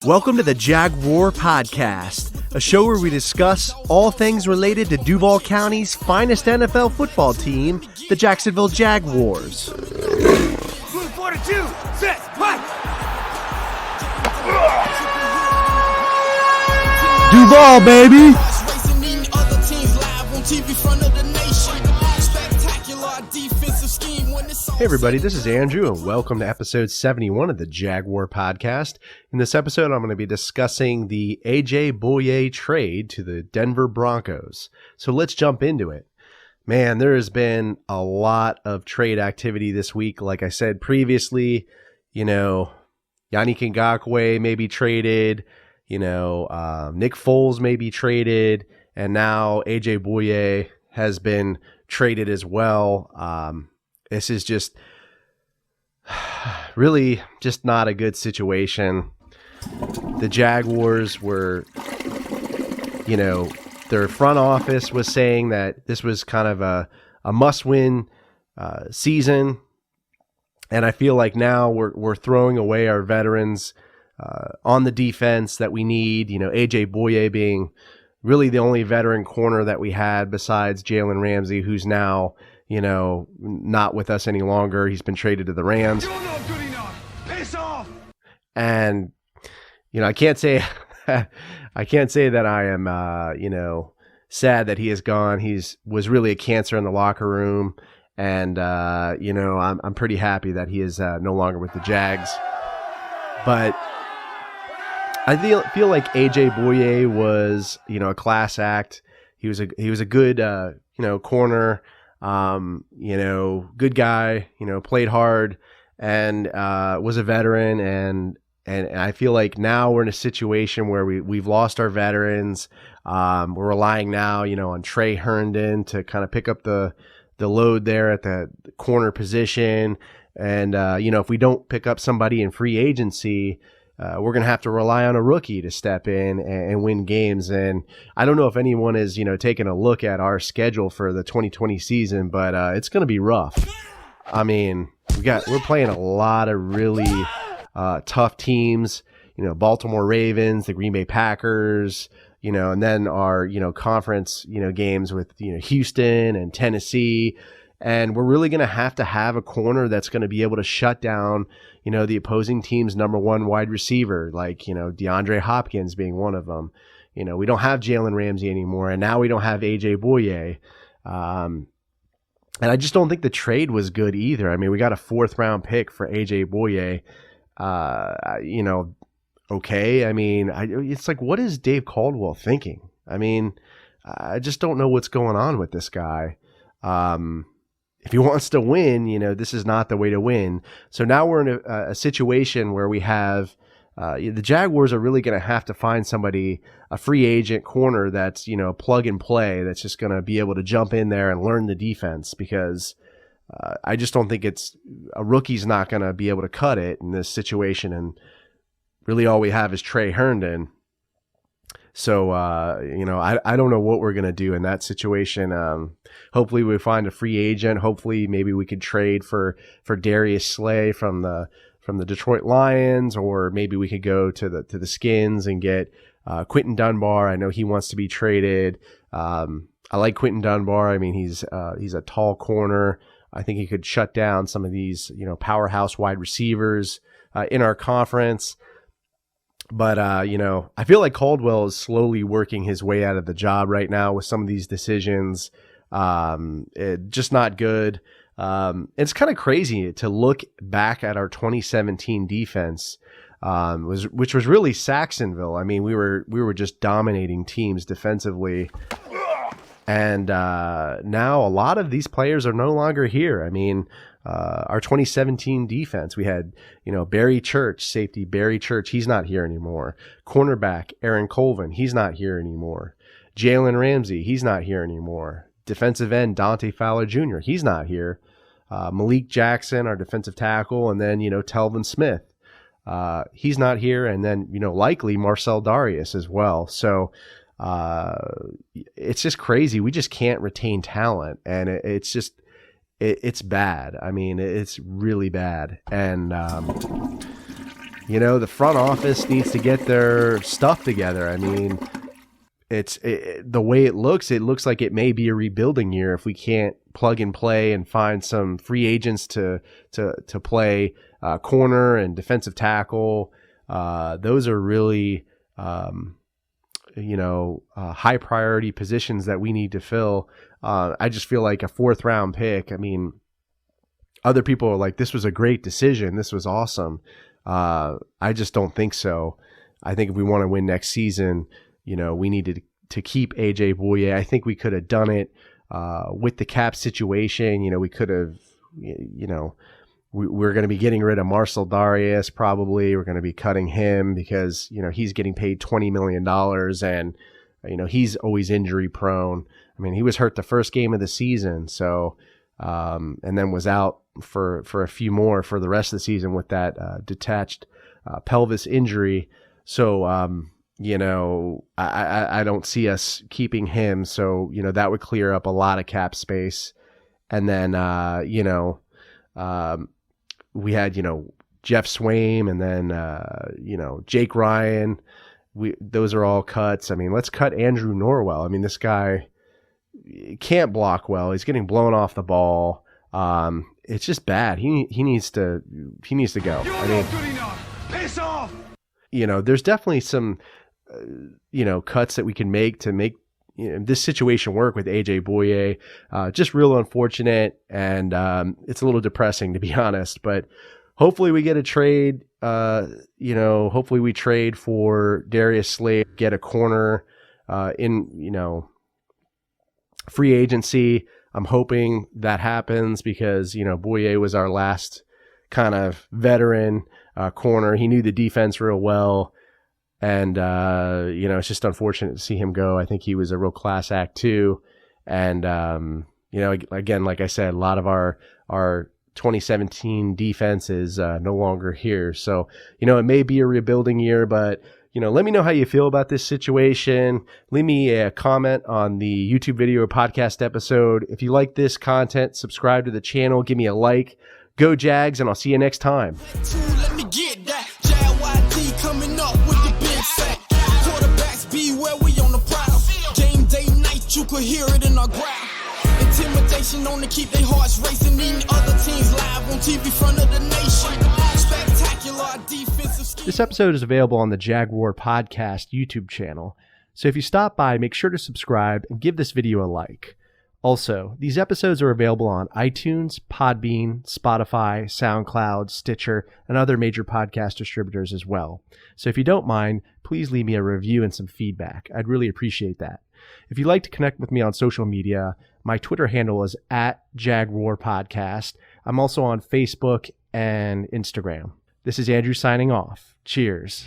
Welcome to the Jaguar Podcast, a show where we discuss all things related to Duval County's finest NFL football team, the Jacksonville Jaguars. Move 42, set, fight! Duval, baby! Hey everybody, this is Andrew and welcome to episode 71 of the Jaguar Podcast. In this episode, I'm going to be discussing the AJ Bouye trade to the Denver Broncos. So let's jump into it. Man, there has been a lot of trade activity this week. Like I said previously, Yannick Ngakoue may be traded, Nick Foles may be traded, and now AJ Bouye has been traded as well. This is just really just not a good situation. The Jaguars were, their front office was saying that this was kind of a must-win season, and I feel like now we're throwing away our veterans on the defense that we need. AJ Bouye being really the only veteran corner that we had besides Jalen Ramsey, who's now not with us any longer. He's been traded to the Rams. You're not good enough. Piss off. And I can't say that I am sad that he is gone. Was really a cancer in the locker room, and I'm pretty happy that he is no longer with the Jags. But I feel like AJ Bouye was a class act. He was a good corner. Good guy, played hard and was a veteran, and I feel like now we're in a situation where we've lost our veterans. We're relying now, on Trey Herndon to kind of pick up the load there at the corner position. And, if we don't pick up somebody in free agency, we're going to have to rely on a rookie to step in and win games. And I don't know if anyone is, taking a look at our schedule for the 2020 season, but it's going to be rough. I mean, we're playing a lot of really tough teams, Baltimore Ravens, the Green Bay Packers, and then our, conference, games with, Houston and Tennessee. And we're really going to have a corner that's going to be able to shut down, the opposing team's number one wide receiver, like, DeAndre Hopkins being one of them. We don't have Jalen Ramsey anymore, and now we don't have AJ Bouye. And I just don't think the trade was good either. I mean, we got a 4th round pick for AJ Bouye. Okay. I mean, it's like, what is Dave Caldwell thinking? I mean, I just don't know what's going on with this guy. If he wants to win, this is not the way to win. So now we're in a situation where we have the Jaguars are really going to have to find somebody, a free agent corner that's, plug and play, that's just going to be able to jump in there and learn the defense, because I just don't think a rookie's not going to be able to cut it in this situation. And really all we have is Trey Herndon. So, I don't know what we're going to do in that situation. Hopefully we find a free agent. Hopefully maybe we could trade for Darius Slay from the Detroit Lions, or maybe we could go to the Skins and get Quinton Dunbar. I know he wants to be traded. I like Quinton Dunbar. I mean, he's a tall corner. I think he could shut down some of these, powerhouse wide receivers in our conference. But, I feel like Caldwell is slowly working his way out of the job right now with some of these decisions. Just not good. It's kind of crazy to look back at our 2017 defense, which was really Saxonville. I mean, we were just dominating teams defensively. And now a lot of these players are no longer here. I mean, our 2017 defense, we had, Barry Church, safety Barry Church. He's not here anymore. Cornerback Aaron Colvin. He's not here anymore. Jalen Ramsey. He's not here anymore. Defensive end Dante Fowler Jr. He's not here. Malik Jackson, our defensive tackle. And then, Telvin Smith. He's not here. And then, likely Marcel Darius as well. So it's just crazy. We just can't retain talent. And it's bad. I mean, it's really bad. And, The front office needs to get their stuff together. I mean, the way it looks like it may be a rebuilding year if we can't plug and play and find some free agents to play corner and defensive tackle. Those are really high priority positions that we need to fill. I just feel like a 4th round pick. I mean, other people are like, this was a great decision. This was awesome. I just don't think so. I think if we want to win next season, we needed to keep AJ Bouye. I think we could have done it with the cap situation. We could have, we're going to be getting rid of Marcel Darius probably. We're going to be cutting him because, he's getting paid $20 million and, he's always injury prone. I mean, he was hurt the first game of the season. So, and then was out for a few more for the rest of the season with that detached pelvis injury. So, I don't see us keeping him. So, that would clear up a lot of cap space. And then, we had, Jeff Swaim and then, Jake Ryan. Those are all cuts. I mean, let's cut Andrew Norwell. I mean, this guy can't block well. He's getting blown off the ball. It's just bad. He needs to go. You're I mean, not good enough. Piss off. There's definitely some, cuts that we can make to make this situation work with AJ Bouye. Just real unfortunate, and it's a little depressing, to be honest. But hopefully we get a trade. Hopefully we trade for Darius Slade, get a corner in free agency. I'm hoping that happens because Bouye was our last kind of veteran corner. He knew the defense real well. And, it's just unfortunate to see him go. I think he was a real class act too. And, again, like I said, a lot of our 2017 defense is no longer here. So, it may be a rebuilding year, but, let me know how you feel about this situation. Leave me a comment on the YouTube video or podcast episode. If you like this content, subscribe to the channel, give me a like. Go Jags, and I'll see you next time. Let me get that. JYD coming up with the big sack. Quarterbacks beware, we on the prowl. Game day night, you could hear it in our growl. Intimidation on to keep their hearts racing. Eating other teams live on TV front of the nation. Spectacular defensive scheme. This episode is available on the Jaguar Podcast YouTube channel. So if you stop by, make sure to subscribe and give this video a like. Also, these episodes are available on iTunes, Podbean, Spotify, SoundCloud, Stitcher, and other major podcast distributors as well. So if you don't mind, please leave me a review and some feedback. I'd really appreciate that. If you'd like to connect with me on social media, my Twitter handle is @JagwarPodcast. I'm also on Facebook and Instagram. This is Andrew signing off. Cheers.